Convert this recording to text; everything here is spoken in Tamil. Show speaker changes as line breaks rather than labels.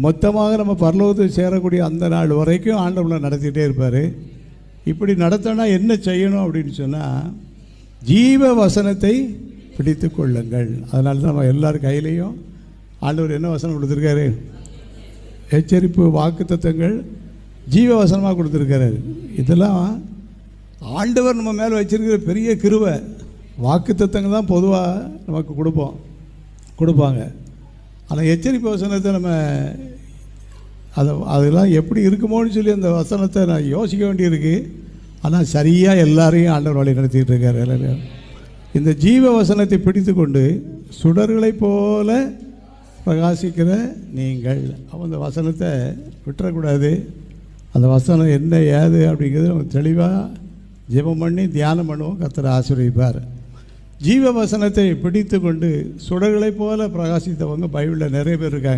மொத்தமாக நம்ம பரலோகத்தை சேரக்கூடிய அந்த நாள் வரைக்கும் ஆண்டவனை நடத்திகிட்டே இருப்பார். இப்படி நடத்தினா என்ன செய்யணும் அப்படின்னு சொன்னால், ஜீவ வசனத்தை பிடித்து கொள்ளுங்கள். அதனால தான் நம்ம எல்லார் கையிலையும் ஆண்டவர் என்ன வசனம் கொடுத்துருக்காரு? எச்சரிப்பு வாக்குத்தத்தங்கள் ஜீவ வசனமாக கொடுத்துருக்காரு. இதெல்லாம் ஆண்டவர் நம்ம மேலே வச்சிருக்கிற பெரிய கிருபை. வாக்குத்தத்தங்கள் தான் பொதுவாக நமக்கு கொடுப்பாங்க. ஆனால் எச்சரிப்பு வசனத்தை நம்ம அதெல்லாம் எப்படி இருக்குமோன்னு சொல்லி அந்த வசனத்தை நான் யோசிக்க வேண்டியிருக்கு. ஆனால் சரியாக எல்லாரையும் ஆண்டவர் வழி நடத்திட்டு இருக்காரு. இந்த ஜீவ வசனத்தை பிடித்து கொண்டு சுடர்களைப் போல பிரகாசிக்கிற நீங்கள் அந்த வசனத்தை விட்டுறக்கூடாது. அந்த வசனம் என்ன ஏது அப்படிங்கிறது நம்ம தெளிவாக ஜெபம் பண்ணி தியானம் பண்ணுவோம். கர்த்தர் ஆசீர்வதிப்பார். ஜீவ வசனத்தை பிடித்து கொண்டு சுடர்களைப் போல பிரகாசித்தவங்க பைபிளில் நிறைய பேர் இருக்காங்க.